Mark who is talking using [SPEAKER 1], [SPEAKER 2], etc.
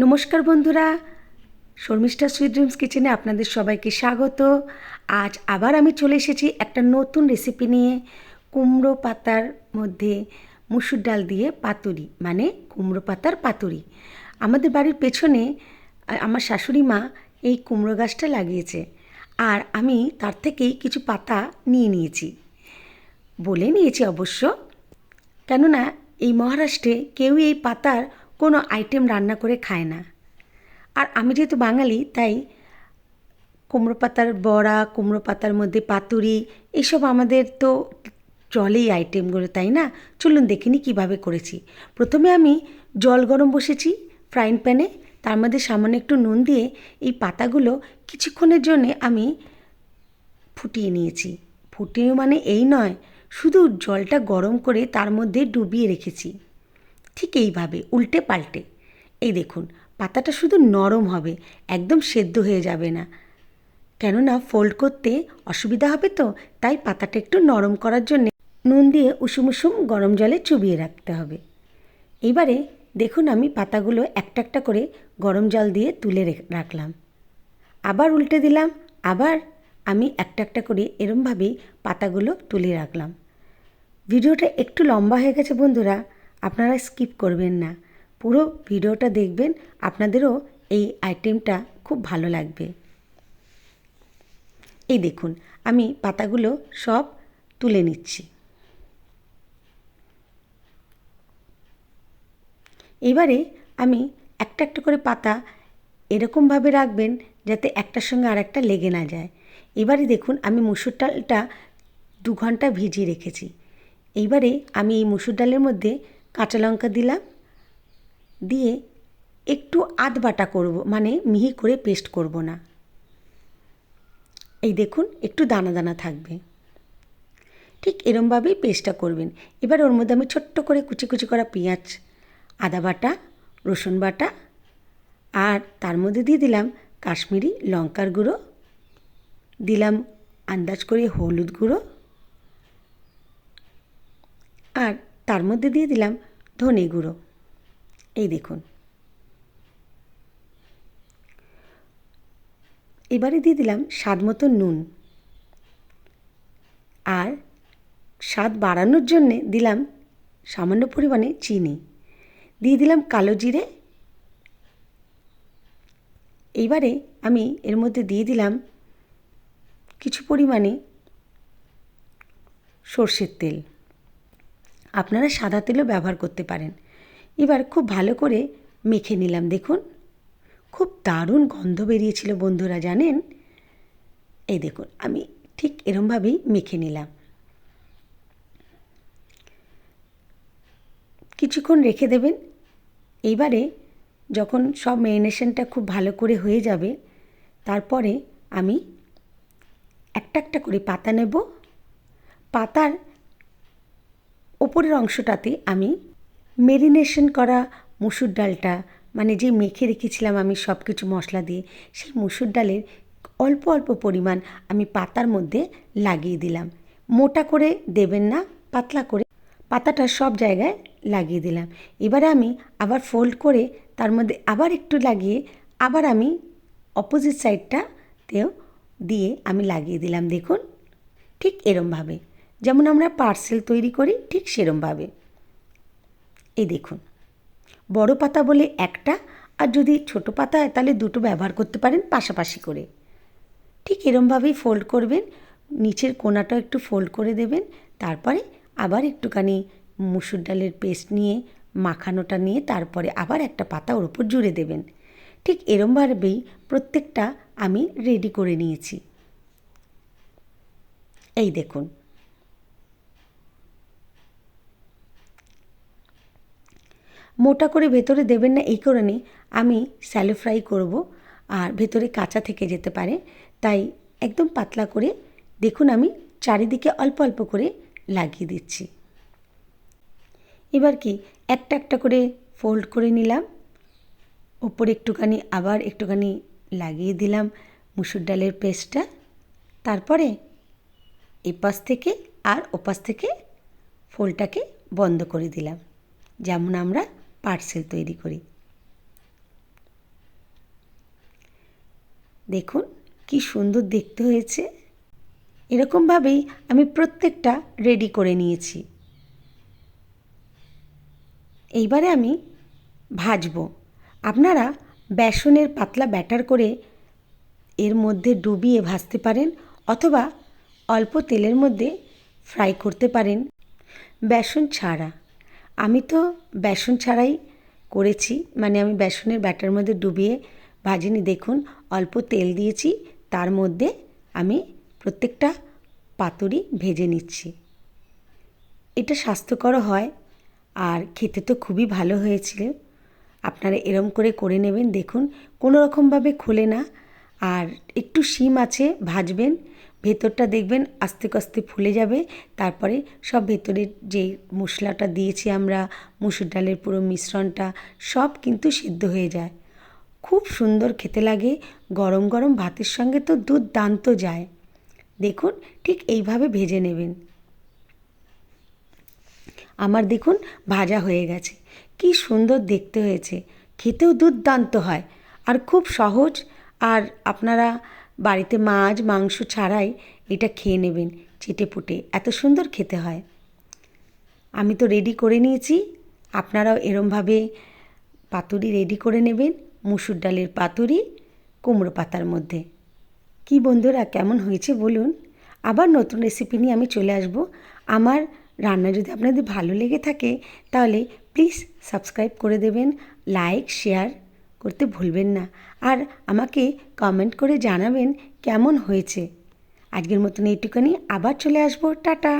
[SPEAKER 1] নমস্কার বন্ধুরা, Sharmistha sweet dreams কিচেনে আপনাদের সবাইকে স্বাগত। আজ আবার আমি চলে এসেছি একটা নতুন রেসিপি নিয়ে। কুমড়ো পাতার মধ্যে মুসুর ডাল দিয়ে পাতুরি, মানে কুমড়ো পাতার পাতুরি। আমাদের বাড়ির পেছনে আমার শাশুড়ি মা এই কুমড়ো গাছটা লাগিয়েছে, আর আমি তার থেকেই কিছু পাতা নিয়ে নিয়েছি। বলে নিয়েছি অবশ্য, কেননা এই মহারাষ্ট্রে কেউই এই পাতার কোনো আইটেম রান্না করে খায় না। আর আমি যেহেতু বাঙালি, তাই কুমড়ো পাতার বড়া, কুমড়ো পাতার মধ্যে পাতুরি, এসব আমাদের তো চলেই আইটেমগুলো, তাই না? চলুন দেখিনি কীভাবে করেছি। প্রথমে আমি জল গরম বসেছি ফ্রাইং প্যানে, তার মধ্যে সামান্য একটু নুন দিয়ে এই পাতাগুলো কিছুক্ষণের জন্যে আমি ফুটিয়ে নিয়েছি। ফুটিয়ে মানে এই নয়, শুধু জলটা গরম করে তার মধ্যে ডুবিয়ে রেখেছি, ঠিক এইভাবে উল্টে পাল্টে। এই দেখুন, পাতাটা শুধু নরম হবে, একদম সেদ্ধ হয়ে যাবে না, কেননা ফোল্ড করতে অসুবিধা হবে, তো তাই পাতাটা একটু নরম করার জন্য নুন দিয়ে উষুম উষুম গরম জলে চুবিয়ে রাখতে হবে। এইবারে দেখুন, আমি পাতাগুলো একটা একটা করে গরম জল দিয়ে তুলে রাখলাম, আবার উল্টে দিলাম, আবার আমি একটা একটা করে এরমভাবেই পাতাগুলো তুলে রাখলাম। ভিডিওটা একটু লম্বা হয়ে গেছে বন্ধুরা, আপনারা স্কিপ করবেন না, পুরো ভিডিওটা দেখবেন, আপনাদেরও এই আইটেমটা খুব ভালো লাগবে। এই দেখুন, আমি পাতাগুলো সব তুলে নিচ্ছি। এবারে আমি একটা একটা করে পাতা এরকমভাবে রাখবেন যাতে একটার সঙ্গে আর একটা লেগে না যায়। এবারে দেখুন, আমি মুসুর ডালটা 2 ঘন্টা ভিজিয়ে রেখেছি। এইবারে আমি এই মুসুর ডালের মধ্যে কাঁচা লঙ্কা দিলাম, দিয়ে একটু আধ বাটা করব, মানে মিহি করে পেস্ট করব না। এই দেখুন, একটু দানা দানা থাকবে, ঠিক এরমভাবেই পেস্টটা করবেন। এবার ওর মধ্যে আমি ছোট্ট করে কুচি কুচি করা পেঁয়াজ, আদা বাটা, রসুন বাটা, আর তার মধ্যে দিয়ে দিলাম কাশ্মীরি লঙ্কার গুঁড়ো, দিলাম আন্দাজ করে হলুদ গুঁড়ো, আর তার মধ্যে দিয়ে দিলাম ধনে গুঁড়ো। এই দেখুন, এবারে দিয়ে দিলাম স্বাদ মতো নুন, আর স্বাদ বাড়ানোর জন্যে দিলাম সামান্য পরিমাণে চিনি, দিয়ে দিলাম কালো জিরে। এইবারে আমি এর মধ্যে দিয়ে দিলাম কিছু পরিমাণে সর্ষের তেল, আপনারা সাদা তেলও ব্যবহার করতে পারেন। এবার খুব ভালো করে মেখে নিলাম। দেখুন, খুব দারুণ গন্ধ বেরিয়েছিল বন্ধুরা, জানেন? এই দেখুন, আমি ঠিক এরমভাবেই মেখে নিলাম। কিছুক্ষণ রেখে দেবেন। এইবারে যখন সব ম্যারিনেশনটা খুব ভালো করে হয়ে যাবে, তারপরে আমি একটা একটা করে পাতা নেব। পাতার ওপরের অংশটাতে আমি ম্যারিনেশন করা মুসুর ডালটা, মানে যে মেখে রেখেছিলাম আমি সব কিছু মশলা দিয়ে, সেই মুসুর ডালের অল্প অল্প পরিমাণ আমি পাতার মধ্যে লাগিয়ে দিলাম। মোটা করে দেবেন না, পাতলা করে পাতাটা সব জায়গায় লাগিয়ে দিলাম। এবারে আমি আবার ফোল্ড করে তার মধ্যে আবার একটু লাগিয়ে, আবার আমি অপোজিট সাইডটাতেও দিয়ে আমি লাগিয়ে দিলাম। দেখুন, ঠিক এরমভাবে, যেমন আমরা পার্সেল তৈরি করি, ঠিক সেরমভাবে। এই দেখুন, বড় পাতা বলে একটা, আর যদি ছোট পাতা হয় তাহলে দুটো ব্যবহার করতে পারেন পাশাপাশি করে। ঠিক এরমভাবেই ফোল্ড করবেন, নিচের কোণাটাও একটু ফোল্ড করে দেবেন, তারপরে আবার একটুখানি মুসুর ডালের পেস্ট নিয়ে মাখানোটা নিয়ে তারপরে আবার একটা পাতা ওর উপর জুড়ে দেবেন। ঠিক এরমভাবেই প্রত্যেকটা আমি রেডি করে নিয়েছি। এই দেখুন, মোটা করে ভেতরে দেবেন না, এই কারণে আমি স্যালো ফ্রাই করব, আর ভেতরে কাঁচা থেকে যেতে পারে, তাই একদম পাতলা করে দেখুন আমি চারিদিকে অল্প অল্প করে লাগিয়ে দিচ্ছি। এবার কি একটা একটা করে ফোল্ড করে নিলাম, ওপরে একটুখানি আবার একটুখানি লাগিয়ে দিলাম মুসুর ডালের পেস্টটা, তারপরে এপাশ থেকে আর ওপাশ থেকে ফোল্ডটাকে বন্ধ করে দিলাম, যেমন আমরা পার্সেল তৈরি করি। দেখুন কি সুন্দর দেখতে হয়েছে। এরকমভাবেই আমি প্রত্যেকটা রেডি করে নিয়েছি। এইবারে আমি ভাজবো। আপনারা বেসনের পাতলা ব্যাটার করে এর মধ্যে ডুবিয়ে ভাজতে পারেন, অথবা অল্প তেলের মধ্যে ফ্রাই করতে পারেন বেসন ছাড়া। আমি তো বেসন ছাড়াই করেছি, মানে আমি বেসনের ব্যাটার মধ্যে ডুবিয়ে ভাজিনি। দেখুন অল্প তেল দিয়েছি, তার মধ্যে আমি প্রত্যেকটা পাতুরি ভেজে নিচ্ছি। এটা স্বাস্থ্যকর হয় আর খেতে তো খুবই ভালো হয়েছিল। আপনারা এরম করে নেবেন। দেখুন কোনো রকমভাবে খোলে না, আর একটু শিম আছে ভাজবেন, ভেতরটা দেখবেন আস্তে আস্তে ফুলে যাবে। তারপরে সব ভেতরের যে মশলাটা দিয়েছি আমরা, মুসুর ডালের পুরো মিশ্রণটা সব কিন্তু সিদ্ধ হয়ে যায়। খুব সুন্দর খেতে লাগে, গরম গরম ভাতের সঙ্গে তো দুর্দান্ত যায়। দেখুন ঠিক এইভাবে ভেজে নেবেন। আমার দেখুন ভাজা হয়ে গেছে, কি সুন্দর দেখতে হয়েছে, খেতেও দুর্দান্ত হয় আর খুব সহজ। আর আপনারা বাড়িতে মাছ মাংস ছাড়াই এটা খেয়ে নেবেন চেটেপুটে, এত সুন্দর খেতে হয়। আমি তো রেডি করে নিয়েছি, আপনারাও এরমভাবে পাতুরি রেডি করে নেবেন। মুসুর ডালের পাতুরি কুমড়ো পাতার মধ্যে। কি বন্ধুরা, কেমন হয়েছে বলুন। আবার নতুন রেসিপি নিয়ে আমি চলে আসব। আমার রান্না যদি আপনাদের ভালো লেগে থাকে তাহলে প্লিজ সাবস্ক্রাইব করে দেবেন, লাইক শেয়ার করতে ভুলবেন না, আর আমাকে কমেন্ট করে জানাবেন কেমন হয়েছে। আজকের মতন এইটুখানি, আবার চলে আসবো। টাটা।